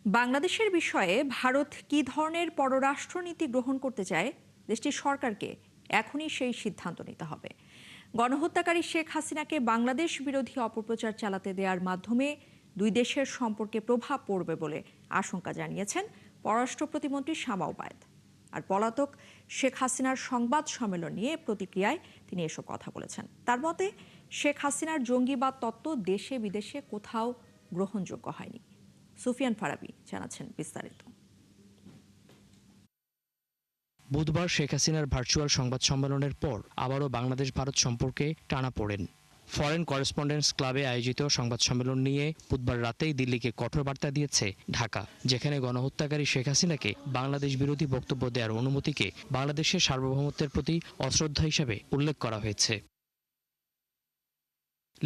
বাংলাদেশের বিষয়ে ভারত কী ধরনের পররাষ্ট্রনীতি গ্রহণ করতে চায় দেশটির সরকারকে এখনই সেই সিদ্ধান্ত নিতে হবে। গণহত্যাকারী শেখ হাসিনাকে বাংলাদেশ বিরোধী অপপ্রচার চালাতে দেওয়ার মাধ্যমে দুই দেশের সম্পর্কে প্রভাব পড়বে বলে আশঙ্কা জানিয়েছেন পররাষ্ট্র প্রতিমন্ত্রী শামা ওবায়দ। আর পলাতক শেখ হাসিনার সংবাদ সম্মেলন নিয়ে প্রতিক্রিয়ায় তিনি এসব কথা বলেছেন। তার মতে, শেখ হাসিনার জঙ্গিবাদ তত্ত্ব দেশে বিদেশে কোথাও গ্রহণযোগ্য হয়নি। সুফিয়ান ফারাবি জানাচ্ছেন বিস্তারিত। বুধবার শেখ হাসিনার ভার্চুয়াল সংবাদ সম্মেলনের পর আবারও বাংলাদেশ ভারত সম্পর্কে টানাপোড়েন। ফরেন করেসপন্ডেন্টস ক্লাবে আয়োজিত সংবাদ সম্মেলন নিয়ে বুধবার রাতেই দিল্লিকে কঠোর বার্তা দিয়েছে ঢাকা, যেখানে গণহত্যাকারী শেখ হাসিনাকে বাংলাদেশ বিরোধী বক্তব্য দেওয়ার অনুমতিকে বাংলাদেশের সার্বভৌমত্বের প্রতি অশ্রদ্ধা হিসেবে উল্লেখ করা হয়েছে।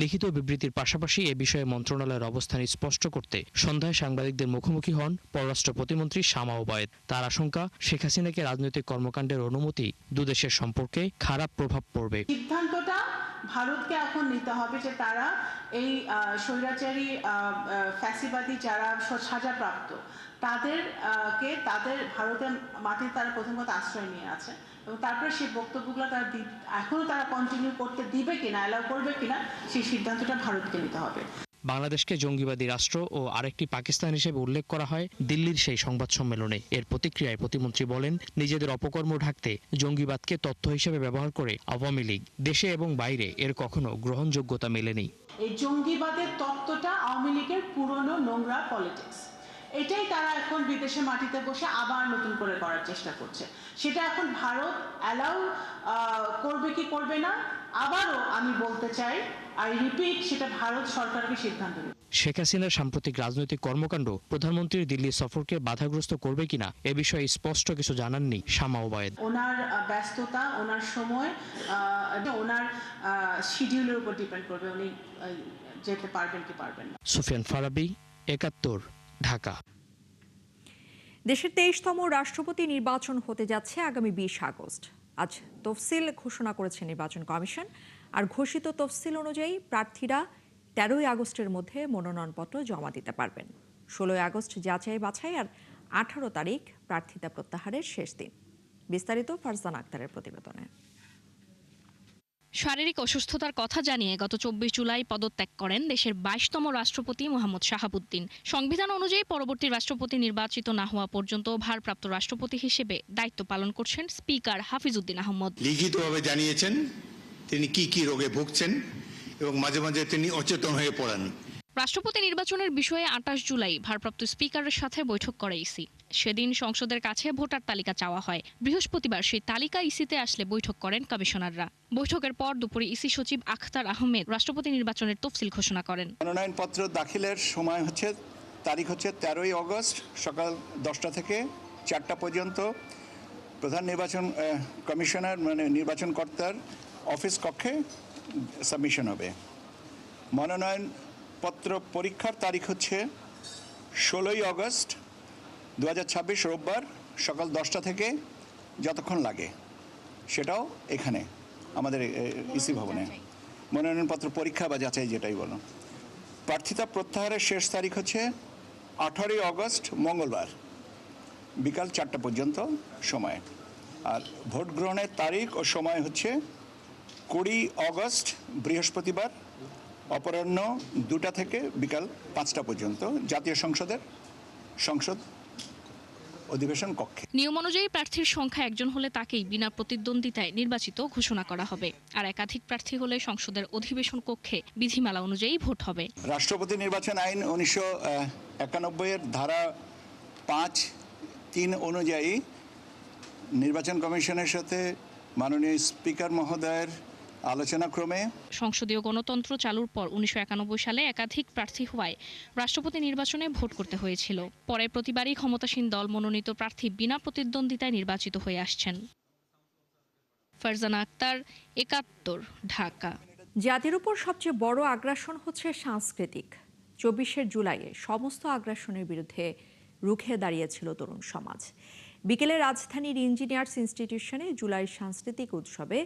লিখিত বিবৃতির পাশাপাশি এ বিষয়ে মন্ত্রণালয়ের অবস্থান স্পষ্ট করতে সন্ধ্যায় সাংবাদিকদের মুখোমুখি হন পররাষ্ট্র প্রতিমন্ত্রী শামা ওবায়দ। তার আশঙ্কা, শেখ হাসিনাকে রাজনৈতিক কর্মকাণ্ডের অনুমতি দুদেশের সম্পর্কে খারাপ প্রভাব পড়বে। সিদ্ধান্তটা ভারতকে এখন নিতে হবে যে তারা এই স্বৈরাচারী ফ্যাসিবাদী যারা সাজাপ্রাপ্ত তাদের ভারতের মাটির তারা প্রথম কথা আশ্রয় নিয়ে আছে, এবং তারপরে সেই বক্তব্যগুলো তারা এখনো তারা কন্টিনিউ করতে দিবে কিনা, অ্যালাউ করবে কিনা, সেই সিদ্ধান্তটা ভারতকে নিতে হবে। বাংলাদেশকে জঙ্গিবাদী রাষ্ট্র ও আরেকটি পাকিস্তান হিসেবে উল্লেখ করা হয় দিল্লির সেই সংবাদ সম্মেলনে। এর প্রতিক্রিয়ায় প্রতিমন্ত্রী বলেন, নিজেদের অপকর্ম ঢাকতে জঙ্গিবাদকে তথ্য হিসেবে ব্যবহার করে আওয়ামী লীগ দেশে এবং বাইরে এর কখনো গ্রহণযোগ্যতা মেলেনি। এই জঙ্গিবাদের তত্ত্বটা আওয়ামী লীগের পুরনো নোংরা পলিটিক্স, এটাই তারা এখন বিদেশে মাটিতে বসে আবার নতুন করে করার চেষ্টা করছে। সেটা এখন ভারত অ্যালাউ করবে কি করবে না, আবারও আমি বলতে চাই, আই রিপিট, সেটা ভারত সরকারকে সিদ্ধান্ত নেবে। শেখ হাসিনার সাম্প্রতিক রাজনৈতিক কর্মকাণ্ড প্রধানমন্ত্রীর দিল্লি সফরকে বাধাগ্রস্ত করবে কিনা এ বিষয়ে স্পষ্ট কিছু জানাননি শামা ওবায়দ। ওনার ব্যস্ততা, ওনার সময়, ওনার শিডিউলের উপর ডিপেন্ড করবে উনি যেতে পারবেন কি পারবেন না। সুফিয়ান ফারাবি, ৭১, ঢাকা। দেশের ২৩তম রাষ্ট্রপতি নির্বাচন হতে যাচ্ছে আগামী ২০ আগস্ট। আজ তফসিল ঘোষণা করেছে নির্বাচন কমিশন। আর ঘোষিত তফসিল অনুযায়ী প্রার্থীরা ১৩ই আগস্টের মধ্যে মনোনয়নপত্র জমা দিতে পারবেন। ১৬ই আগস্ট যাচাই বাছাই আর ১৮ তারিখ প্রার্থিতা প্রত্যাহারের শেষ দিন। বিস্তারিত ফারজানা আক্তারের প্রতিবেদনে। শারীরিক অসুস্থতার কথা জানিয়ে গত ২৪ জুলাই পদত্যাগ করেন দেশের ২২তম রাষ্ট্রপতি মোহাম্মদ শাহাবুদ্দিন। সংবিধান অনুযায়ী পরবর্তী রাষ্ট্রপতি নির্বাচিত না হওয়া পর্যন্ত ভারপ্রাপ্ত রাষ্ট্রপতি হিসেবে দায়িত্ব পালন করছেন স্পিকার হাফিজউদ্দিন আহমদ। লিখিতভাবে জানিয়েছেন তিনি কি রোগে ভুগছেন এবং মাঝে মাঝে তিনি অচেতন হয়ে পড়েন। রাষ্ট্রপতি নির্বাচনের বিষয়ে ২৮ জুলাই ভারপ্রাপ্ত স্পিকারের সাথে বৈঠক করে ইসি। সেদিন সংসদের কাছে ভোটার তালিকা চাওয়া হয়। বৃহস্পতিবার সেই তালিকা ইসিতে আসলে বৈঠক করেন কমিশনাররা। বৈঠকের পর দুপুরে ইসি সচিব আখতার আহমেদ রাষ্ট্রপতি নির্বাচনের তফসিল ঘোষণা করেন। মনোনয়নপত্র দাখিলের সময় তারিখ হচ্ছে ১৩ই আগস্ট সকাল 10টা থেকে 4টা পর্যন্ত। প্রধান নির্বাচন কমিশনার নির্বাচন কর্তার অফিস কক্ষে সাবমিশন হবে। মনোনয়নপত্র পরীক্ষার তারিখ হচ্ছে ১৬ই আগস্ট ২০২৬ রোববার সকাল 10টা থেকে যতক্ষণ লাগে, সেটাও এখানে আমাদের ইসি ভবনে। মনোনয়নপত্র পরীক্ষা বা যাচাই যেটাই বলো। প্রার্থিতা প্রত্যাহারের শেষ তারিখ হচ্ছে 18ই আগস্ট মঙ্গলবার বিকাল 4টা পর্যন্ত সময়। আর ভোট গ্রহণের তারিখ ও সময় হচ্ছে 20 আগস্ট বৃহস্পতিবার অপরাহ্ন 2টা থেকে বিকাল 5টা পর্যন্ত জাতীয় সংসদের সংসদ অধিবেশন কক্ষে। নিয়ম অনুযায়ী প্রার্থীর সংখ্যা একজন হলে তাকেই বিনা প্রতিদ্বন্দ্বিতায় নির্বাচিত ঘোষণা করা হবে। আর একাধিক প্রার্থী হলে সংসদের অধিবেশন কক্ষে বিধিমালা অনুযায়ী ভোট হবে। রাষ্ট্রপতি নির্বাচন আইন 1991 এর ধারা 5(3) অনুযায়ী নির্বাচন কমিশনের সাথে মাননীয় স্পিকার মহোদয়ের আলোচনাক্রমে সংসদীয় গণতন্ত্র চালুর পর 1991 সালে একাধিক প্রার্থী হওয়ায় রাষ্ট্রপতি নির্বাচনে ভোট করতে হয়েছিল। পরে প্রতিবারই ক্ষমতাসীন দল মনোনীত প্রার্থী বিনা প্রতিদ্বন্দ্বিতায় নির্বাচিত হয়ে আসছেন। ফারজানা আক্তার, ৭১, ঢাকা। জাতির উপর সবচেয়ে বড় আগ্রাসন হচ্ছে সাংস্কৃতিক। 24শে জুলাইয়ে সমস্ত আগ্রাসনের বিরুদ্ধে রুখে দাঁড়িয়েছিল তরুণ সমাজ। বিকেলে রাজধানীর ইঞ্জিনিয়ার্স ইনস্টিটিউশনে জুলাই সাংস্কৃতিক উৎসবে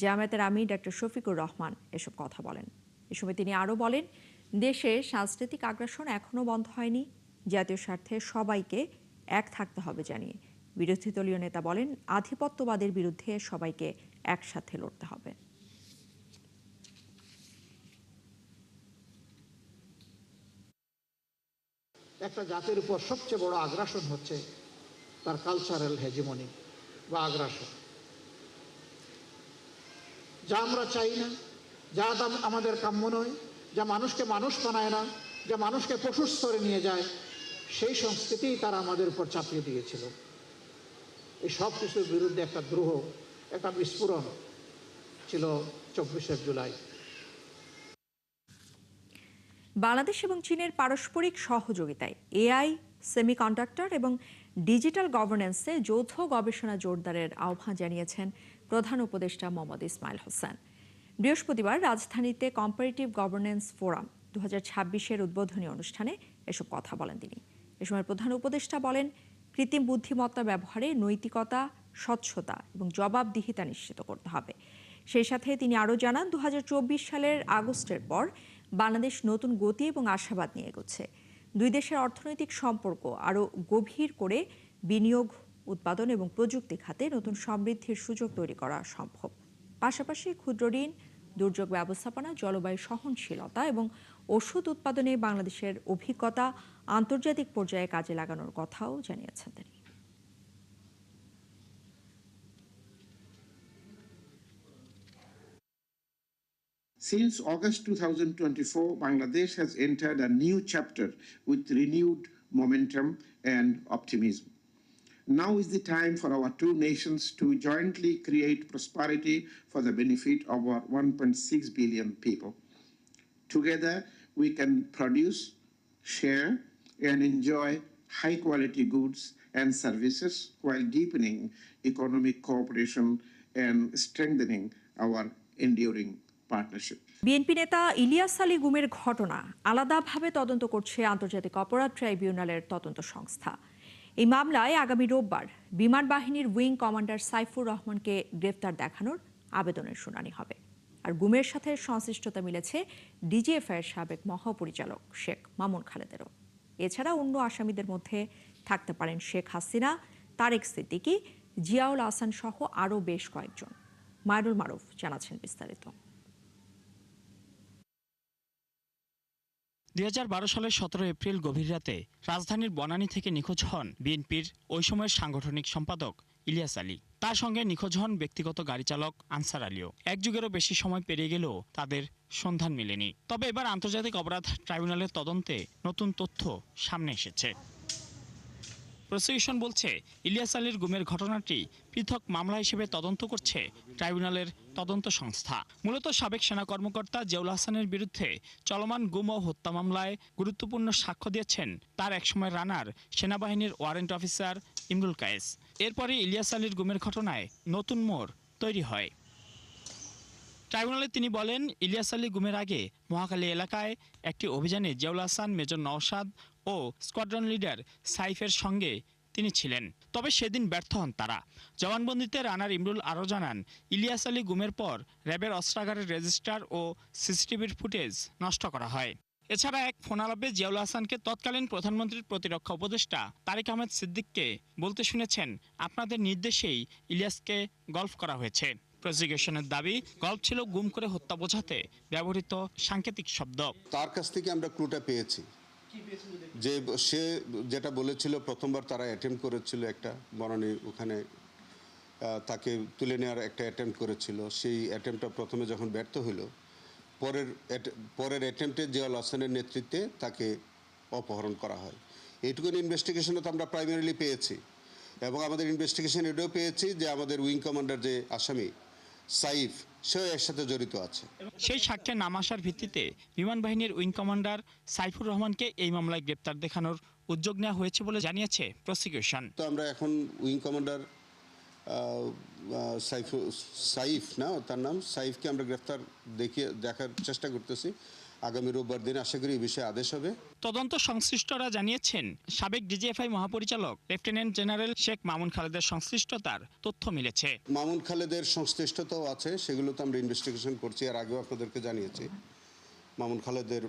জামায়াতের আমির ডক্টর শফিকুর রহমান এসব কথা বলেন। এ সময় তিনি আরও বলেন, দেশে সাংস্কৃতিক আগ্রাসন এখনও বন্ধ হয়নি। জাতীয় স্বার্থে সবাইকে এক থাকতে হবে জানিয়ে বিরোধী দলীয় নেতা বলেন, আধিপত্যবাদের বিরুদ্ধে সবাইকে একসাথে লড়তে হবে। একটা জাতির উপর সবচেয়ে বড় আগ্রাসন হচ্ছে তার কালচারাল হেজিমনি বা আগ্রাসন, যা আমরা চাই না, যা আমাদের কাম্য নয়, যা মানুষকে মানুষ বানায় না, যা মানুষকে পশুর স্তরে নিয়ে যায়, সেই সংস্কৃতি তারা আমাদের উপর চাপিয়ে দিয়েছিল। এই সব কিছুর বিরুদ্ধে একটা দ্রোহ, একটা বিস্ফোরণ ছিল 24শে জুলাই। বাংলাদেশ এবং চীনের পারস্পরিক সহযোগিতায় এআই, সেমিকন্ডাক্টর এবং ডিজিটাল গভর্নেন্সে যৌথ গবেষণা জোরদারের আহ্বান জানিয়েছেন প্রধান উপদেষ্টা মোহাম্মদ ইসমাইল হোসেন। বৃহস্পতিবার রাজধানীতে কম্পারেটিভ গভর্নেন্স ফোরাম 2026-এর উদ্বোধনী অনুষ্ঠানে এসব কথা বলেন তিনি। এ সময় প্রধান উপদেষ্টা বলেন, কৃত্রিম বুদ্ধিমত্তা ব্যবহারে নৈতিকতা, স্বচ্ছতা এবং জবাবদিহিতা নিশ্চিত করতে হবে। সেই সাথে তিনি আরও জানান, 2024 সালের আগস্টের পর বাংলাদেশ নতুন গতি এবং আশাবাদ নিয়ে এগোচ্ছে। দুই দেশের অর্থনৈতিক সম্পর্ক আরও গভীর করে বিনিয়োগ, উৎপাদন এবং প্রযুক্তি খাতে নতুন সমৃদ্ধির সুযোগ তৈরি করা সম্ভব। পাশাপাশি ক্ষুদ্র ঋণ, দুর্যোগ ব্যবস্থাপনা, জলবায়ু সহনশীলতা এবং ওষুধ উৎপাদনে বাংলাদেশের অভিজ্ঞতা আন্তর্জাতিক পর্যায়ে কাজে লাগানোর কথাও জানিয়েছেন তিনি। Since August 2024, Bangladesh has entered a new chapter with renewed momentum and optimism. Now is the time for our two nations to jointly create prosperity for the benefit of our 1.6 billion people. Together, we can produce, share, and enjoy high-quality goods and services while deepening economic cooperation and strengthening our enduring partnership. BNP নেতা ইলিয়াস আলী গুমের ঘটনা আলাদাভাবে তদন্ত করছে আন্তর্জাতিক অপরাধ ট্রাইব্যুনালের তদন্ত সংস্থা। এই মামলায় আগামী রোববার বিমান বাহিনীর উইং কমান্ডার সাইফুর রহমানকে গ্রেফতার দেখানোর আবেদনের শুনানি হবে। আর গুমের সাথে সংশ্লিষ্টতা মিলেছে ডিজিএফআই এর সাবেক মহাপরিচালক শেখ মামুন খালেদেরও। এছাড়া অন্য আসামিদের মধ্যে থাকতে পারেন শেখ হাসিনা, তারেক সিদ্দিকী, জিয়াউল আহসান সহ আরও বেশ কয়েকজন। মায়রুল মারুফ জানাচ্ছেন বিস্তারিত। 2012 সালের 17 এপ্রিল গভীর রাতে রাজধানীর বনানী থেকে নিখোঁজ হন বিএনপির ওই সময়ের সাংগঠনিক সম্পাদক ইলিয়াস আলী। তার সঙ্গে নিখোঁজ হন ব্যক্তিগত গাড়ি চালক আনসার আলীও। এক যুগেরও বেশি সময় পেরিয়ে গেলেও তাদের সন্ধান মেলেনি। তবে এবার আন্তর্জাতিক অপরাধ ট্রাইব্যুনালের তদন্তে নতুন তথ্য সামনে এসেছে। প্রসিকিউশন বলছে, ইলিয়াস আলীর গুমের ঘটনাটি পৃথক মামলা হিসেবে তদন্ত করছে ট্রাইব্যুনালের তদন্ত সংস্থা। মূলত সাবেক সেনা কর্মকর্তা জিয়াউল আহসানের বিরুদ্ধে চলমান গুম ও হত্যা মামলায় গুরুত্বপূর্ণ সাক্ষ্য দিয়েছেন তার একসময় রানার সেনাবাহিনীর ওয়ারেন্ট অফিসার ইমরুল কায়েস। এরপরই ইলিয়াস আলীর গুমের ঘটনায় নতুন মোড় তৈরি হয়। ট্রাইব্যুনালে তিনি বলেন, ইলিয়াস আলী গুমের আগে মহাখালী এলাকায় একটি অভিযানে জিয়াউল আহসান, মেজর নওশাদ ও স্কোয়াড্রন লিডার সাইফের সঙ্গে তিনি ছিলেন। তবে সেদিন ব্যর্থ হন তারা। জবানবন্দিতে রানার ইমরুল আরও জানান, ইলিয়াস আলী গুমের পর র্যাবের অস্ত্রাগারের রেজিস্টার ও সিসিটিভির ফুটেজ নষ্ট করা হয়। এছাড়া এক ফোনালাপে জিয়াউল আহসানকে তৎকালীন প্রধানমন্ত্রীর প্রতিরক্ষা উপদেষ্টা তারেক আহমেদ সিদ্দিককে বলতে শুনেছেন, আপনাদের নির্দেশেই ইলিয়াসকে গল্ফ করা হয়েছে। প্রসিকিউশনের দাবি, গল্প ছিল গুম করে হত্যা বোঝাতে ব্যবহৃত সাংকেতিক শব্দ। তার কাছ থেকে আমরা ক্লুটা পেয়েছি যে সে যেটা বলেছিল, প্রথমবার তারা অ্যাটেম্প করেছিল একটা বনানী, ওখানে তাকে তুলে নেওয়ার একটা অ্যাটেম্প করেছিল। সেই অ্যাটেম্পটা প্রথমে যখন ব্যর্থ হলো, পরের অ্যাটেম্পটে জিয়াউল আহসানের নেতৃত্বে তাকে অপহরণ করা হয়। এইটুকুন ইনভেস্টিগেশনে তো আমরা প্রাইমারিলি পেয়েছি, এবং আমাদের ইনভেস্টিগেশন এটাও পেয়েছি যে আমাদের উইং কমান্ডার যে আসামি সাইফ, সেও এর সাথে জড়িত আছে। সেই সাক্ষ্যে নাম আসার ভিত্তিতে বিমান বাহিনীর উইং কমান্ডার সাইফুর রহমানকে এই মামলায় গ্রেপ্তার দেখানোর উদ্যোগ নেওয়া হয়েছে বলে জানিয়েছে প্রসিকিউশন। তো আমরা এখন উইং কমান্ডার সাইফ না, তার নাম সাইফকে আমরা গ্রেপ্তার দেখার চেষ্টা করতেছি। আগামী রোববার দিন আশা করি এই বিষয়ে আদেশ হবে। তদন্ত সংশ্লিষ্টরা জানিয়েছেন, সাবেক ডিজিএফআই মহাপরিচালক লেফটেন্যান্ট জেনারেল শেখ মামুন খালেদের সংশ্লিষ্টতার তথ্য মিলেছে। মামুন খালেদের সংশ্লিষ্টতাও আছে, সেগুলো তো আমরা ইনভেস্টিগেশন করছি, আর আগেও আপনাদেরকে জানিয়েছি। মামুন খালেদের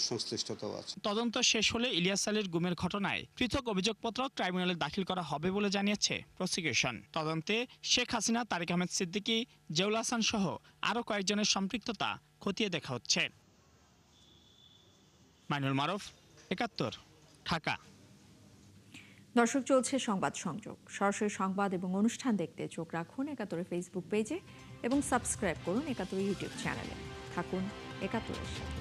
সংশ্লিষ্টতাও আছে। তদন্ত শেষ হলে ইলিয়াস আলীর গুমের ঘটনায় পৃথক অভিযোগপত্র ট্রাইব্যুনালে দাখিল করা হবে বলে জানিয়েছে প্রসিকিউশন। তদন্তে শেখ হাসিনা, তারেক আহমেদ সিদ্দিকী, জেউল হাসান সহ আরও কয়েকজনের সম্পৃক্ততা খতিয়ে দেখা হচ্ছে। মাইনুল মারুফ, ৭১, ঢাকা। দর্শক, চলছে সংবাদ সংযোগ। সরাসরি সংবাদ এবং অনুষ্ঠান দেখতে চোখ রাখুন ৭১ ফেসবুক পেজে এবং সাবস্ক্রাইব করুন ৭১ ইউটিউব চ্যানেলে। থাকুন ৭১-এর সাথে।